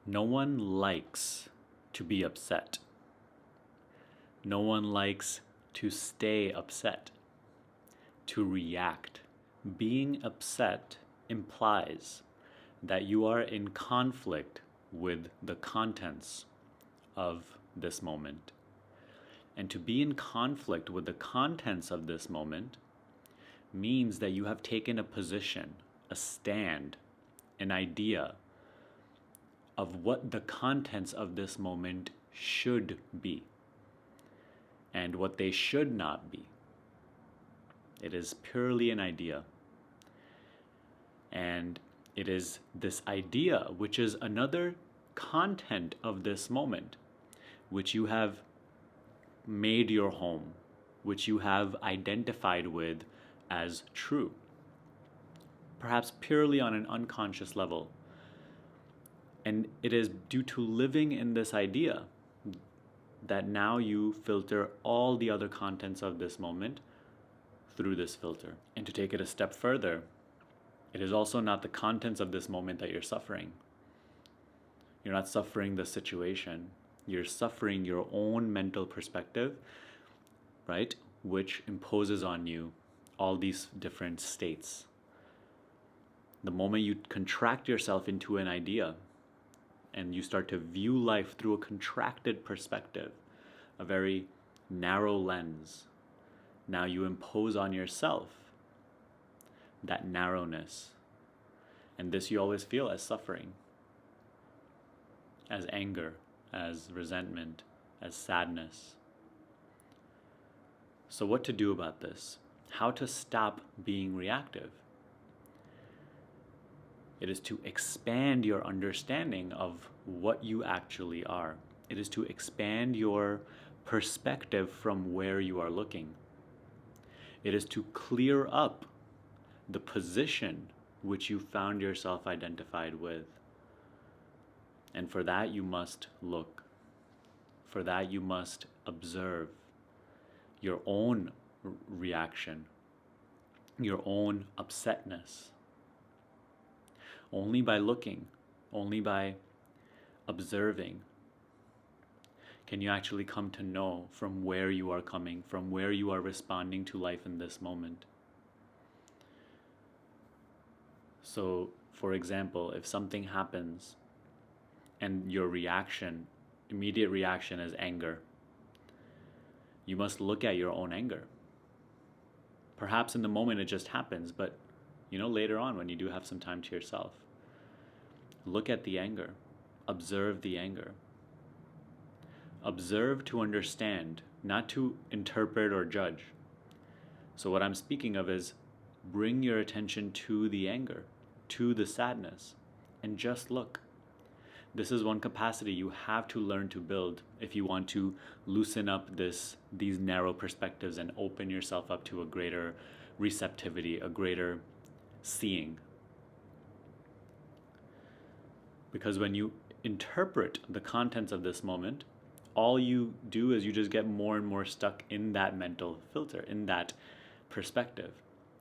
No one likes to be upset. No one likes to stay upset, to react. Being upset implies that you are in conflict with the contents of this moment. And to be in conflict with the contents of this moment means that you have taken a position, a stand, an idea of what the contents of this moment should be and what they should not be. It is purely an idea. And it is this idea, which is another content of this moment, which you have made your home, which you have identified with as true, perhaps purely on an unconscious level. And it is due to living in this idea that now you filter all the other contents of this moment through this filter. And to take it a step further, it is also not the contents of this moment that you're suffering. You're not suffering the situation. You're suffering your own mental perspective, right? Which imposes on you all these different states. The moment you contract yourself into an idea and you start to view life through a contracted perspective, a very narrow lens, now you impose on yourself that narrowness. And this you always feel as suffering, as anger, as resentment, as sadness. So what to do about this? How to stop being reactive? It is to expand your understanding of what you actually are. It is to expand your perspective from where you are looking. It is to clear up the position which you found yourself identified with. And for that you must look. For that you must observe your own reaction, your own upsetness. Only by looking, only by observing, can you actually come to know from where you are coming, from where you are responding to life in this moment. So, for example, if something happens and your reaction, immediate reaction is anger, you must look at your own anger. Perhaps in the moment it just happens, but later on when you do have some time to yourself, look at the anger, observe the anger. Observe to understand, not to interpret or judge. So what I'm speaking of is bring your attention to the anger, to the sadness, and just look. This is one capacity you have to learn to build if you want to loosen up these narrow perspectives and open yourself up to a greater receptivity, a greater seeing. Because when you interpret the contents of this moment, all you do is you just get more and more stuck in that mental filter, in that perspective.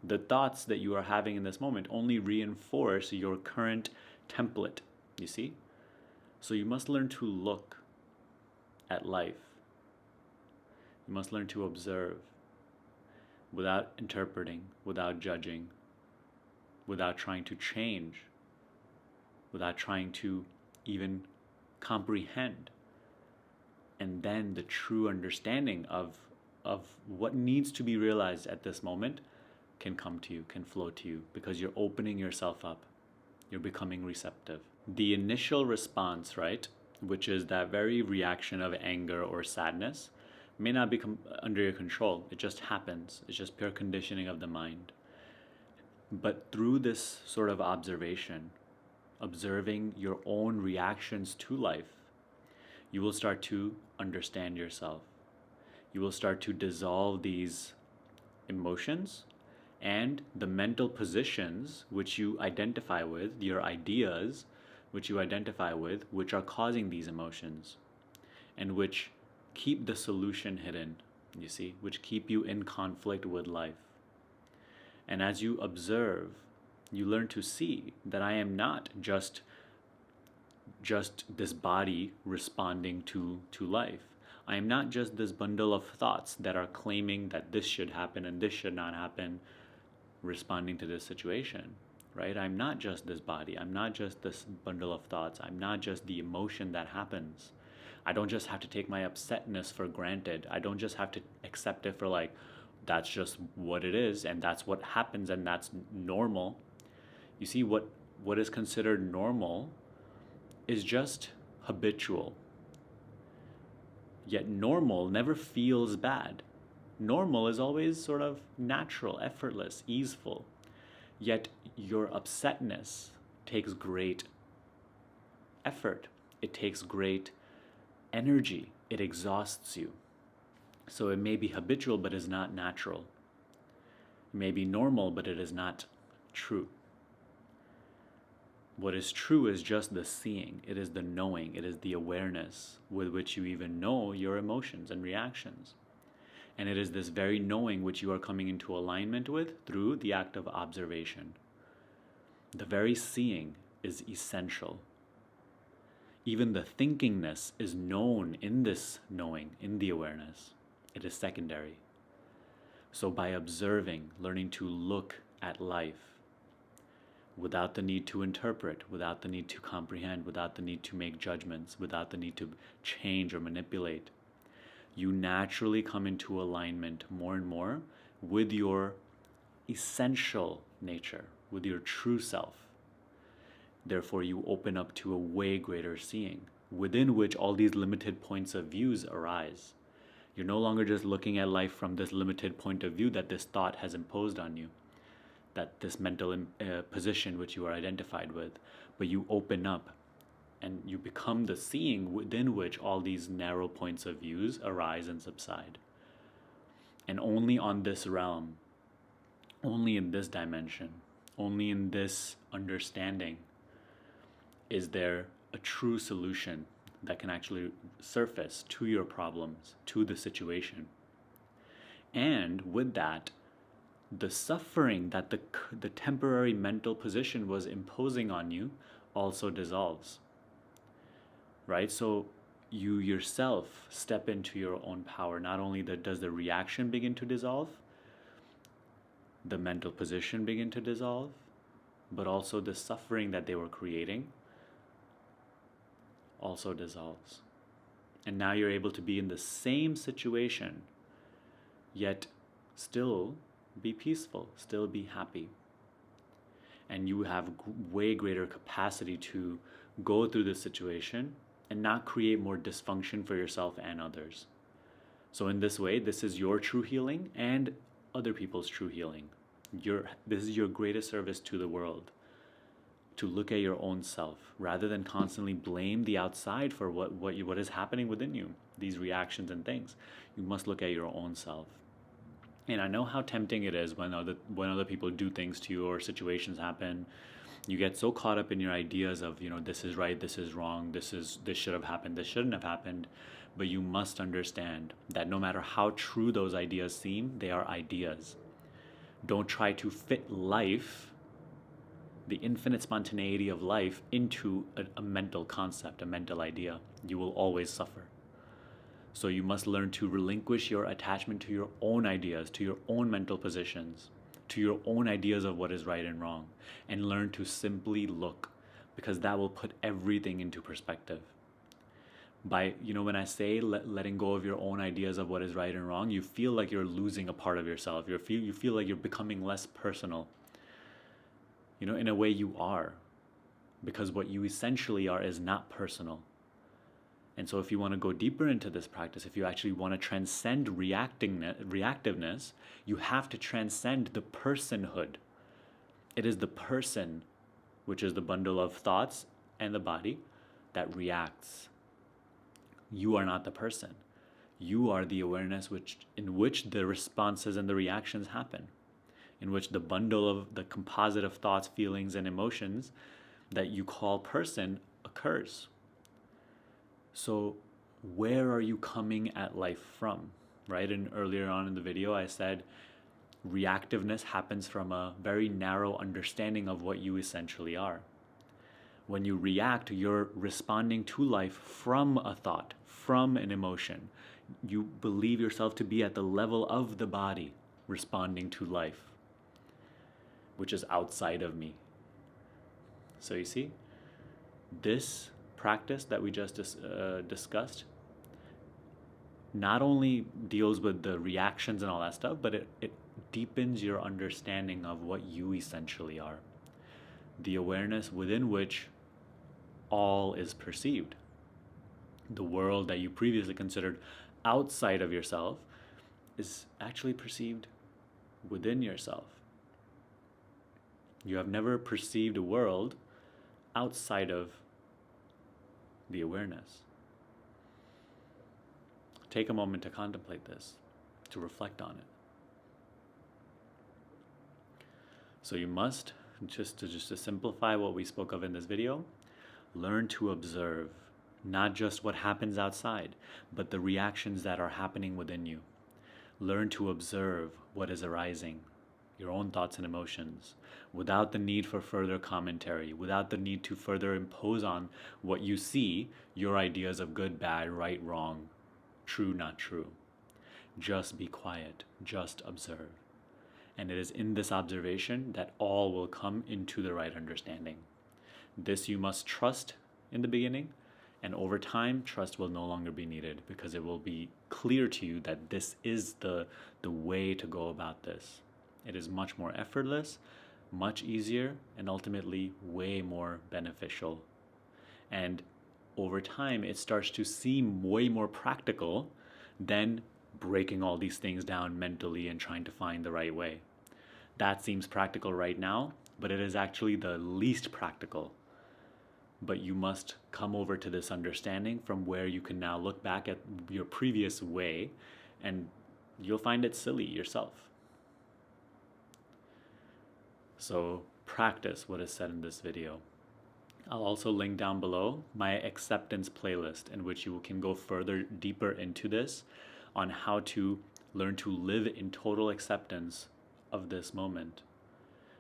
The thoughts that you are having in this moment only reinforce your current template, you see? So you must learn to look at life. You must learn to observe without interpreting, without judging, without trying to change, without trying to even comprehend. And then the true understanding of what needs to be realized at this moment can come to you, can flow to you, because you're opening yourself up. You're becoming receptive. The initial response, right, which is that very reaction of anger or sadness, may not become under your control. It just happens. It's just pure conditioning of the mind. But through this sort of observation, observing your own reactions to life, you will start to understand yourself. You will start to dissolve these emotions and the mental positions which you identify with, your ideas which you identify with, which are causing these emotions and which keep the solution hidden, you see, which keep you in conflict with life. And as you observe, you learn to see that I am not just just this body responding to life. I am not just this bundle of thoughts that are claiming that this should happen and this should not happen, responding to this situation, right? I'm not just this body. I'm not just this bundle of thoughts. I'm not just the emotion that happens. I don't just have to take my upsetness for granted. I don't just have to accept it for like, that's just what it is and that's what happens and that's normal. You see, what is considered normal is just habitual. Yet normal never feels bad. Normal is always sort of natural, effortless, easeful. Yet your upsetness takes great effort. It takes great energy. It exhausts you. So it may be habitual, but is not natural. It may be normal, but it is not true. What is true is just the seeing. It is the knowing. It is the awareness with which you even know your emotions and reactions. And it is this very knowing which you are coming into alignment with through the act of observation. The very seeing is essential. Even the thinkingness is known in this knowing, in the awareness. It is secondary. So by observing, learning to look at life without the need to interpret, without the need to comprehend, without the need to make judgments, without the need to change or manipulate, you naturally come into alignment more and more with your essential nature, with your true self. Therefore, you open up to a way greater seeing, within which all these limited points of views arise. You're no longer just looking at life from this limited point of view that this thought has imposed on you, that this mental position which you are identified with, but you open up and you become the seeing within which all these narrow points of views arise and subside. And only on this realm, only in this dimension, only in this understanding is there a true solution that can actually surface to your problems, to the situation. And with that, the suffering that the temporary mental position was imposing on you also dissolves. Right? So you yourself step into your own power. Not only does the reaction begin to dissolve, the mental position begin to dissolve, but also the suffering that they were creating also dissolves. And now you're able to be in the same situation, yet still be peaceful, still be happy. And you have way greater capacity to go through this situation and not create more dysfunction for yourself and others. So in this way, this is your true healing and other people's true healing. This is your greatest service to the world, to look at your own self rather than constantly blame the outside for what is happening within you, these reactions and things. You must look at your own self. And I know how tempting it is when other people do things to you or situations happen. You get so caught up in your ideas of, this is right, this is wrong, this should have happened, this shouldn't have happened. But you must understand that no matter how true those ideas seem, they are ideas. Don't try to fit life, the infinite spontaneity of life, into a mental concept, a mental idea. You will always suffer. So you must learn to relinquish your attachment to your own ideas, to your own mental positions, to your own ideas of what is right and wrong, and learn to simply look, because that will put everything into perspective. By, when I say letting go of your own ideas of what is right and wrong, you feel like you're losing a part of yourself. You feel like you're becoming less personal. In a way you are, because what you essentially are is not personal. And so if you want to go deeper into this practice, if you actually want to transcend reactiveness, you have to transcend the personhood. It is the person, which is the bundle of thoughts and the body, that reacts. You are not the person. You are the awareness in which the responses and the reactions happen, in which the bundle of the composite of thoughts, feelings, and emotions that you call person occurs. So where are you coming at life from, right? And earlier on in the video, I said reactiveness happens from a very narrow understanding of what you essentially are. When you react, you're responding to life from a thought, from an emotion. You believe yourself to be at the level of the body, responding to life, which is outside of me. So you see, this practice that we just discussed not only deals with the reactions and all that stuff, but it deepens your understanding of what you essentially are. The awareness within which all is perceived. The world that you previously considered outside of yourself is actually perceived within yourself. You have never perceived a world outside of the awareness. Take a moment to contemplate this, to reflect on it. So you must, just to simplify what we spoke of in this video, learn to observe not just what happens outside, but the reactions that are happening within you. Learn to observe what is arising, your own thoughts and emotions, without the need for further commentary, without the need to further impose on what you see your ideas of good, bad, right, wrong, true, not true. Just be quiet, just observe. And it is in this observation that all will come into the right understanding. This you must trust in the beginning, and over time, trust will no longer be needed because it will be clear to you that this is the way to go about this. It is much more effortless, much easier, and ultimately way more beneficial. And over time, it starts to seem way more practical than breaking all these things down mentally and trying to find the right way. That seems practical right now, but it is actually the least practical. But you must come over to this understanding from where you can now look back at your previous way and you'll find it silly yourself. So practice what is said in this video. I'll also link down below my acceptance playlist in which you can go further deeper into this on how to learn to live in total acceptance of this moment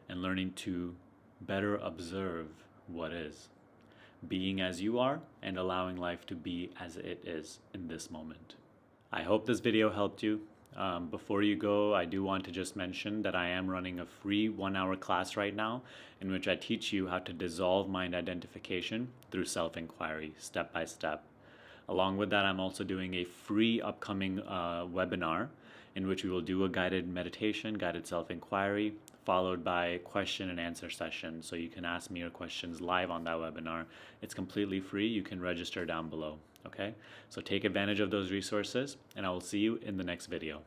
and learning to better observe what is, being as you are and allowing life to be as it is in this moment. I hope this video helped you. Before you go, I do want to just mention that I am running a free 1-hour class right now in which I teach you how to dissolve mind identification through self-inquiry, step by step. Along with that, I'm also doing a free upcoming webinar in which we will do a guided meditation, guided self-inquiry, followed by question and answer session. So you can ask me your questions live on that webinar. It's completely free. You can register down below. Okay? So take advantage of those resources, and I will see you in the next video.